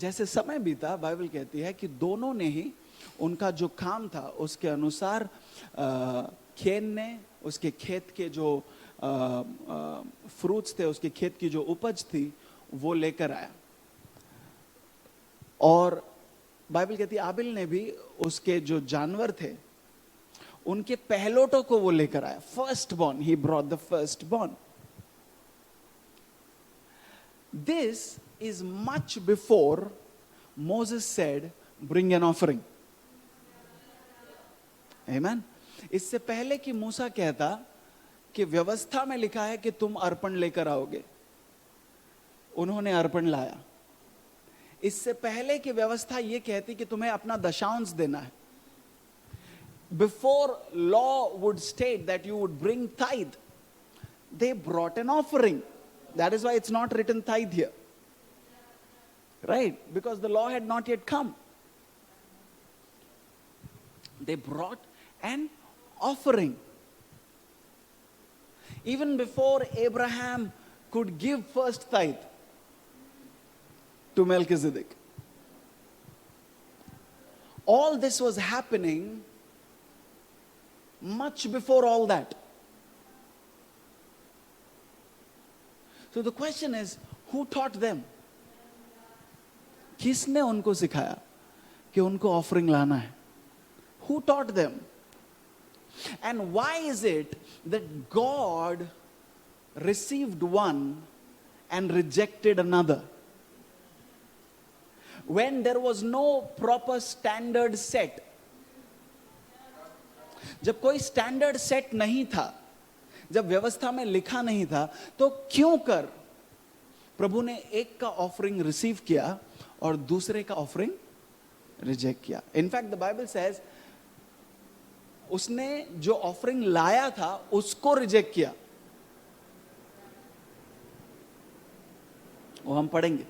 जैसे समय बीता, बाइबल कहती है कि दोनों ने ही उनका जो काम था उसके अनुसार केन ने उसके खेत के जो फ्रूट्स थे, उसके खेत की जो उपज थी वो लेकर आया। और बाइबल कहती है आबिल ने भी उसके जो जानवर थे उनके पहलोटों को वो लेकर आया। First born, he brought the first born. This is much before Moses said bring an offering. Amen. इससे पहले कि मूसा कहता कि व्यवस्था में लिखा है कि तुम अर्पण लेकर आओगे, उन्होंने अर्पण लाया। इससे पहले कि व्यवस्था यह कहती कि तुम्हें अपना दशांश देना है, before law would state that you would bring tithe, they brought an offering. That is why it's not written tithe here, right? Because the law had not yet come. They brought an offering. Even before Abraham could give first tithe to Melchizedek, all this was happening much before all that. So the question is, who taught them? किसने उनको सिखाया कि उनको offering लाना है? Who taught them? And why is it that God received one and rejected another? When there was no proper standard set, जब कोई standard set नहीं था, जब व्यवस्था में लिखा नहीं था, तो क्यों कर प्रभु ने एक का ऑफरिंग रिसीव किया और दूसरे का ऑफरिंग रिजेक्ट किया? इनफैक्ट द बाइबल सेज उसने जो ऑफरिंग लाया था उसको रिजेक्ट किया। वो हम पढ़ेंगे।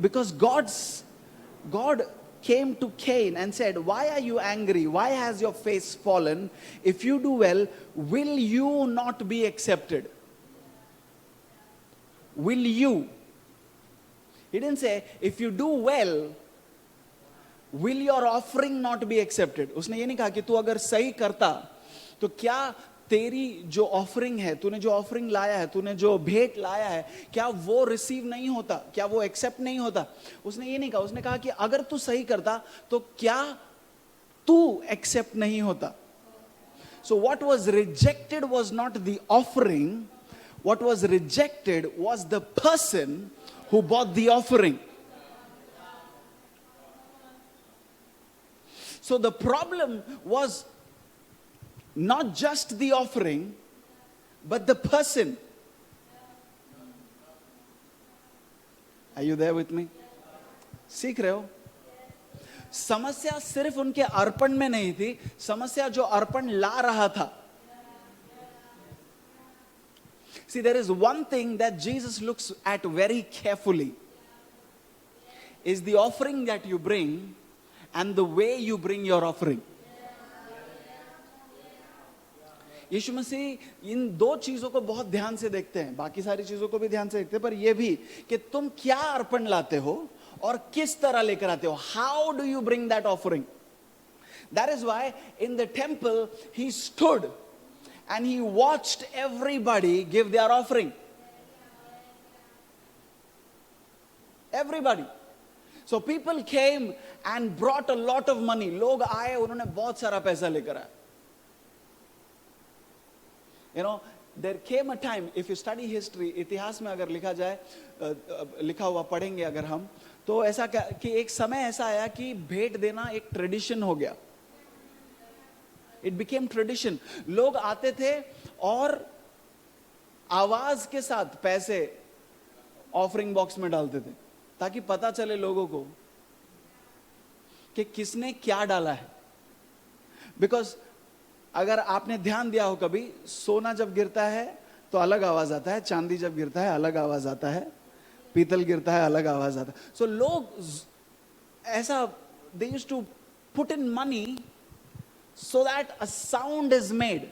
Because God came to Cain and said, why are you angry? Why has your face fallen? If you do well, will you not be accepted? Will you? He didn't say, if you do well, will your offering not be accepted? उसने ये नहीं कहा कि तू अगर सही करता तो क्या तेरी जो ऑफरिंग है, तूने जो ऑफरिंग लाया है, तूने जो भेंट लाया है, क्या वो रिसीव नहीं होता, क्या वो एक्सेप्ट नहीं होता? उसने ये नहीं कहा। उसने कहा कि अगर तू सही करता तो क्या तू एक्सेप्ट नहीं होता? So what was rejected was not the offering. What was rejected was the person who bought the offering. So the problem was not just the offering, but the person. Are you there with me? सीख रहे हो? समस्या सिर्फ उनके अर्पण में नहीं थी, समस्या जो अर्पण ला रहा था। See, there is one thing that Jesus looks at very carefully, is the offering that you bring and the way you bring your offering. यीशु मसीह इन दो चीजों को बहुत ध्यान से देखते हैं, बाकी सारी चीजों को भी ध्यान से देखते हैं, पर यह भी कि तुम क्या अर्पण लाते हो और किस तरह लेकर आते हो. How do you bring that offering. That is why in the temple he stood and he watched everybody give their offering. Everybody. So people came and brought a lot of money. लोग आए, उन्होंने बहुत सारा पैसा लेकर आए. You know, there came a time, if you study history, इतिहास में अगर लिखा जाए, लिखा हुआ पढ़ेंगे अगर हम, तो ऐसा कि एक समय ऐसा आया कि भेंट देना एक ट्रेडिशन हो गया. It became tradition. लोग आते थे और आवाज के साथ पैसे ऑफरिंग बॉक्स में डालते थे ताकि पता चले लोगों को कि किसने क्या डाला है. बिकॉज अगर आपने ध्यान दिया हो कभी, सोना जब गिरता है तो अलग आवाज आता है, चांदी जब गिरता है अलग आवाज आता है, पीतल गिरता है अलग आवाज आता है. सो लोग ऐसा, they used to put in money so that a sound is made.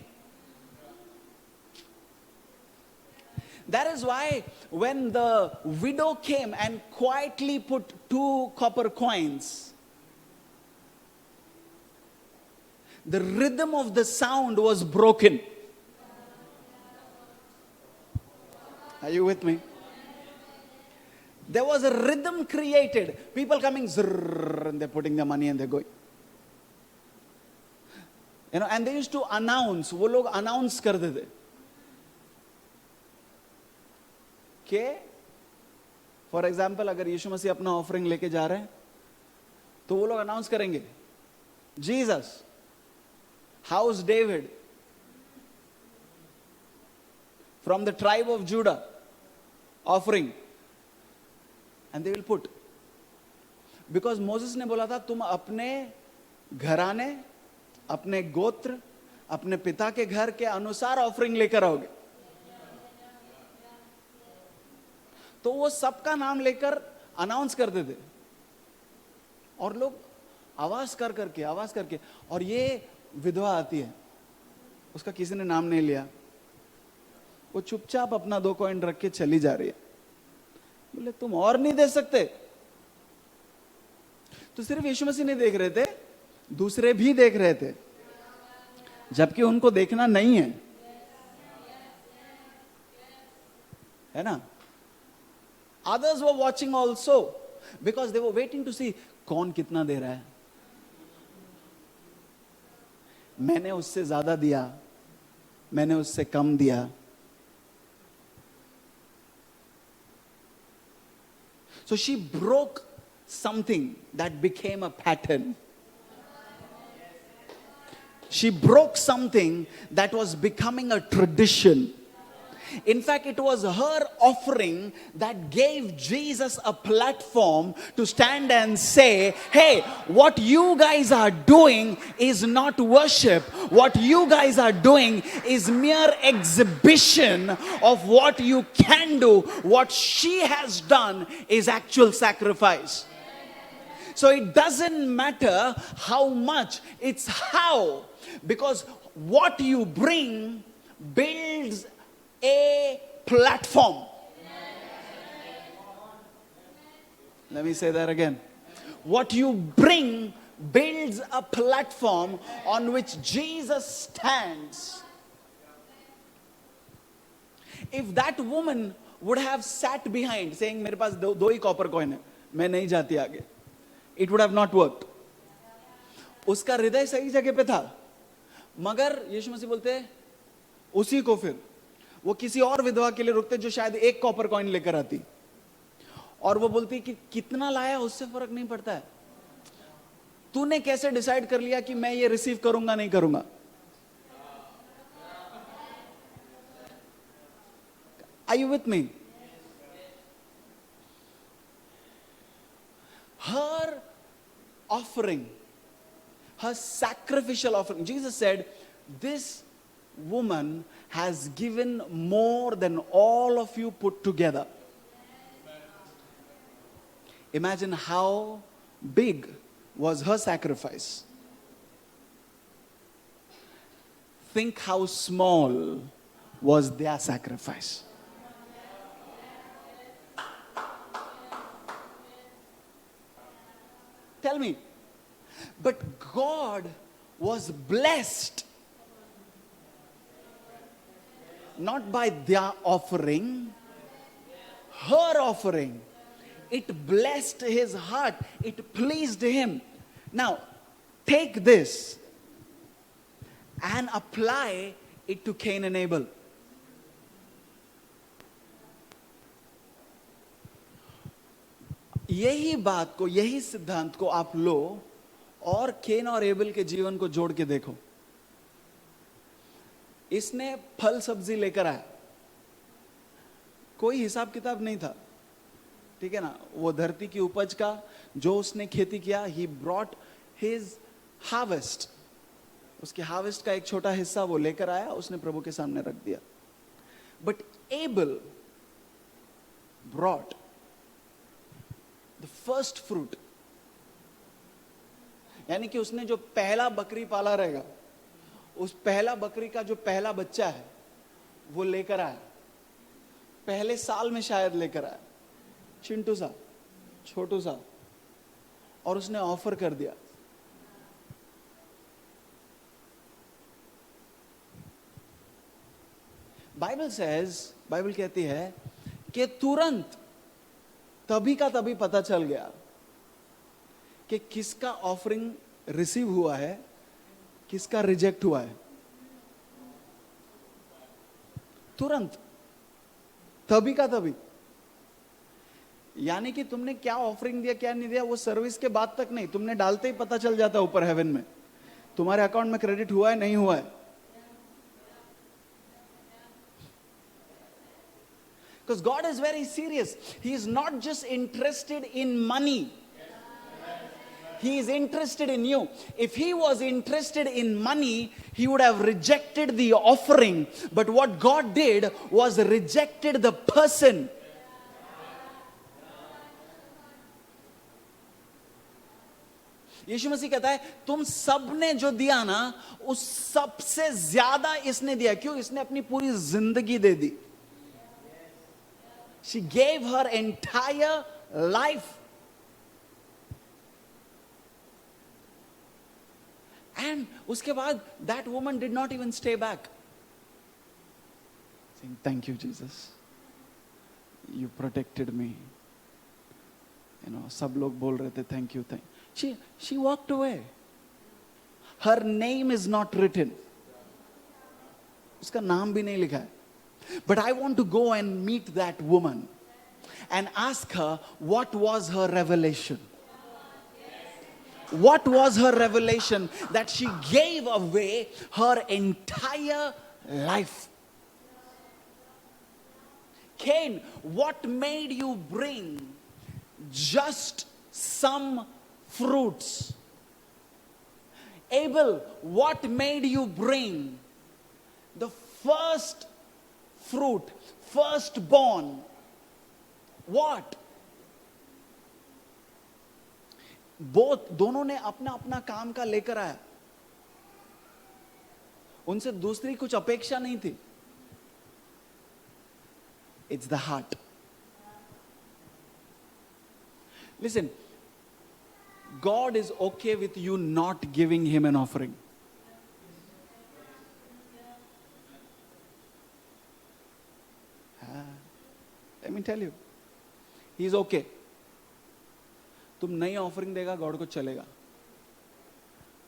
That is why when the widow came and quietly put 2 copper coins, the rhythm of the sound was broken. Are you with me? There was a rhythm created. People coming, zrrr, and they're putting their money and they're going. You know, and they used to announce, वो लोग announce करते थे कि, for example, अगर यीशु मसीह अपना offering लेके जा रहे हैं तो वो लोग अनाउंस करेंगे, Jesus, house David, from the tribe of JUDA, offering, and they will put, because Moses ने बोला था तुम अपने घराने, अपने गोत्र, अपने पिता के घर के अनुसार ऑफरिंग लेकर आओगे. तो वो सबका नाम लेकर अनाउंस करते थे और लोग आवाज करके, और ये विधवा आती है, उसका किसी ने नाम नहीं लिया, वो चुपचाप अपना 2 कॉइन रख के चली जा रही है. बोले तुम और नहीं दे सकते? तो सिर्फ यीशु मसीह नहीं देख रहे थे, दूसरे भी देख रहे थे, जबकि उनको देखना नहीं है ना. Others were watching also because they were waiting to see कौन कितना दे रहा है. मैंने उससे ज्यादा दिया, मैंने उससे कम दिया. So she broke something that became a pattern. She broke something that was becoming a tradition. In fact, it was her offering that gave Jesus a platform to stand and say, hey, what you guys are doing is not worship. What you guys are doing is mere exhibition of what you can do. What she has done is actual sacrifice. So it doesn't matter how much, it's how. Because what you bring builds a platform. Let me say that again. What you bring builds a platform on which Jesus stands. If that woman would have sat behind saying, मेरे पास दो ही copper coin है, मैं नहीं जाती आगे, it would have not worked. उसका हृदय सही जगह पे था, मगर यीशु मसीह बोलते उसी को फिर वो किसी और विधवा के लिए रुकते जो शायद 1 कॉपर कॉइन लेकर आती, और वो बोलती कि कितना लाया उससे फर्क नहीं पड़ता है, तूने कैसे डिसाइड कर लिया कि मैं ये रिसीव करूंगा नहीं करूंगा. Are you with me? Her offering, her sacrificial offering, Jesus said, this woman has given more than all of you put together. Imagine how big was her sacrifice. Think how small was their sacrifice. Tell me. But God was blessed not by their offering, her offering. It blessed his heart. It pleased him. Now, take this and apply it to Cain and Abel. यही बात को, यही सिद्धांत को आप लो और केन और able के जीवन को जोड़ के देखो. इसने फल सब्जी लेकर आया, कोई हिसाब किताब नहीं था, ठीक है ना. वो धरती की उपज का जो उसने खेती किया, ही ब्रॉट हिज हार्वेस्ट, उसके हार्वेस्ट का एक छोटा हिस्सा वो लेकर आया, उसने प्रभु के सामने रख दिया. But able brought the first fruit, यानी कि उसने जो पहला बकरी पाला रहेगा, उस पहला बकरी का जो पहला बच्चा है वो लेकर आया पहले साल में शायद लेकर आया, चिंटू सा, छोटू सा, और उसने ऑफर कर दिया। बाइबल कहती है कि तुरंत तभी का तभी पता चल गया कि किसका ऑफरिंग रिसीव हुआ है, किसका रिजेक्ट हुआ है। तुरंत, तभी का तभी। यानी कि तुमने क्या ऑफरिंग दिया क्या नहीं दिया वो सर्विस के बाद तक नहीं, तुमने डालते ही पता चल जाता ऊपर हेवन में, तुम्हारे अकाउंट में क्रेडिट हुआ है नहीं हुआ है। Because God is very serious. He is not just interested in money. He is interested in you. If he was interested in money, he would have rejected the offering. But what God did was rejected the person. यीशु मसीह कहता है तुम सबने जो दिया ना उस सबसे ज्यादा इसने दिया। क्यों? इसने अपनी पूरी जिंदगी दे दी। She gave her entire life. And उसके बाद that woman did not even stay back. Saying, thank you, Jesus. You protected me. You know, सब लोग बोल रहे थे thank you, thank you. She walked away. Her name is not written. उसका नाम भी नहीं लिखा है. But I want to go and meet that woman and ask her what was her revelation. What was her revelation that she gave away her entire life? Cain, what made you bring just some fruits? Abel, what made you bring the first fruit, firstborn? What? दोनों ने अपना अपना काम का लेकर आया, उनसे दूसरी कुछ अपेक्षा नहीं थी. It's the heart. Listen, God is okay with you not giving him an offering. Let me tell you, he is okay. तुम नई ऑफरिंग देगा गॉड को चलेगा,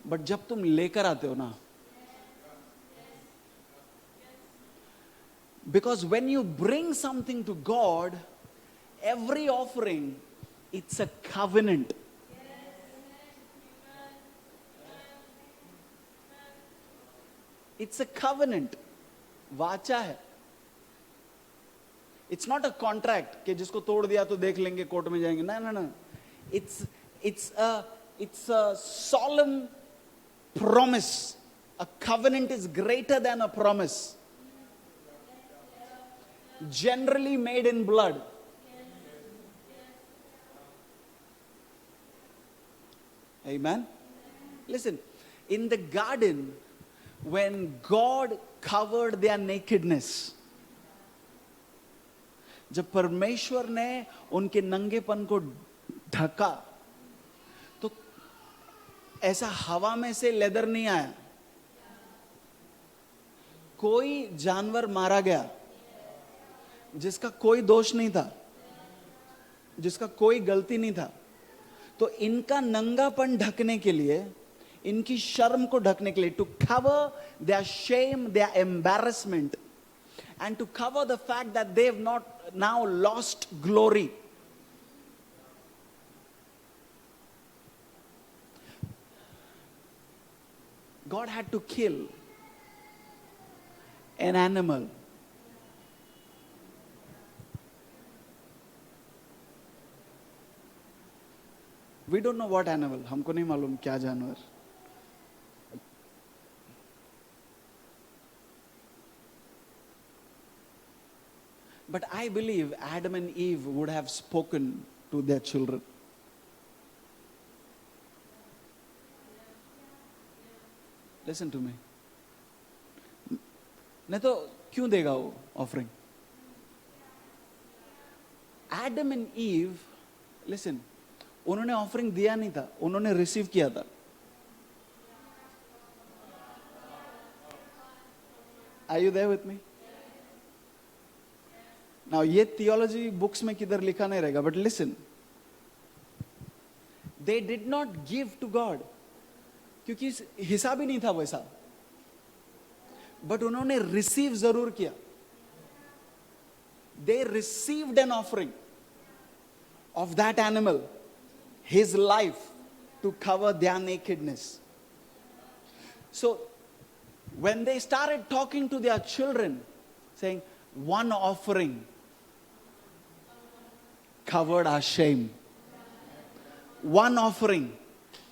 बट जब तुम लेकर आते हो ना, because when you bring something to God, every offering, it's a covenant. It's a covenant. वाचा है. It's not a contract कि जिसको तोड़ दिया तो देख लेंगे कोर्ट में जाएंगे. ना ना ना. It's a solemn promise. A covenant is greater than a promise. Generally made in blood. Amen. Listen, in the garden, when God covered their nakedness, जब परमेश्वर ने उनके नंगेपन को ढका, तो ऐसा हवा में से लेदर नहीं आया, कोई जानवर मारा गया जिसका कोई दोष नहीं था, जिसका कोई गलती नहीं था. तो इनका नंगापन ढकने के लिए, इनकी शर्म को ढकने के लिए, to cover their shame, their embarrassment, and to cover the fact that they have not now lost glory. God had to kill an animal. We don't know what animal. हमको नहीं मालूम क्या जानवर. But I believe Adam and Eve would have spoken to their children. Listen to me. नहीं तो क्यों देगा वो offering? Adam and Eve, listen, उन्होंने ऑफरिंग दिया नहीं था, उन्होंने रिसीव किया था. Are you there with me? Now ये theology books में किधर लिखा नहीं रहेगा, but listen, they did not give to God, क्योंकि हिसाब ही नहीं था वैसा, but उन्होंने receive जरूर किया. They received an offering of that animal, his life, to cover their nakedness. So when they started talking to their children, saying, one offering covered our shame. One offering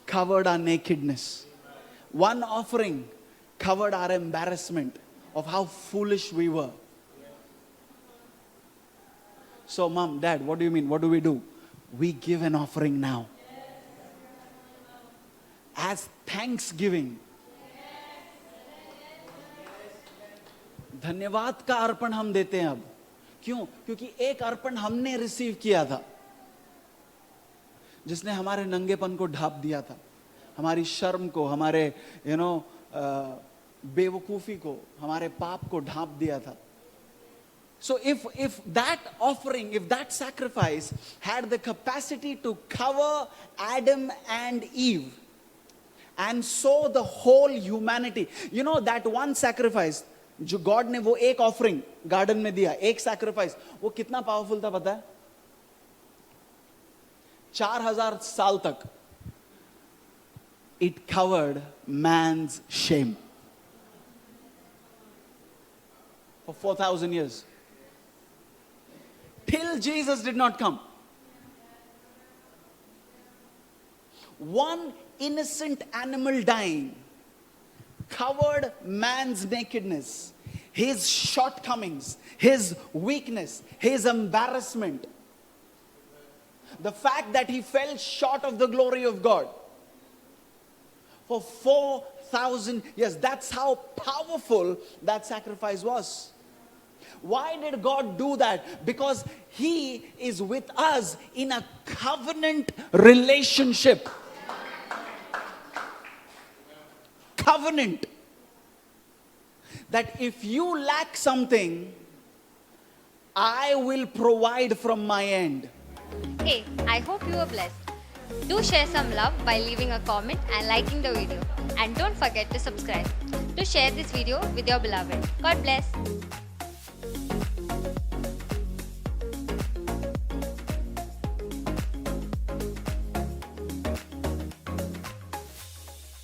covered our nakedness. One offering covered our embarrassment of how foolish we were. So, mom, dad, what do you mean? What do? We give an offering now. As thanksgiving. धन्यवाद का अर्पण हम देते हैं अब. क्यों? क्योंकि एक अर्पण हमने रिसीव किया था, जिसने हमारे नंगेपन को ढांप दिया था, हमारी शर्म को, हमारे बेवकूफी को, हमारे पाप को ढांप दिया था. So if that offering, if that sacrifice had the capacity to cover Adam and Eve and so the whole humanity, you know that one sacrifice जो गॉड ने वो एक ऑफरिंग गार्डन में दिया, एक सैक्रिफाइस, वो कितना पावरफुल था पता है? 4000 साल तक it covered man's shame for 4000 years till Jesus did not come. One innocent animal dying covered man's nakedness, his shortcomings, his weakness, his embarrassment, the fact that he fell short of the glory of God for 4,000 years. That's how powerful that sacrifice was. Why did God do that? Because He is with us in a covenant relationship. Covenant. That if you lack something, I will provide from my end. Hey, I hope you were blessed. Do share some love by leaving a comment and liking the video. And don't forget to subscribe to share this video with your beloved. God bless.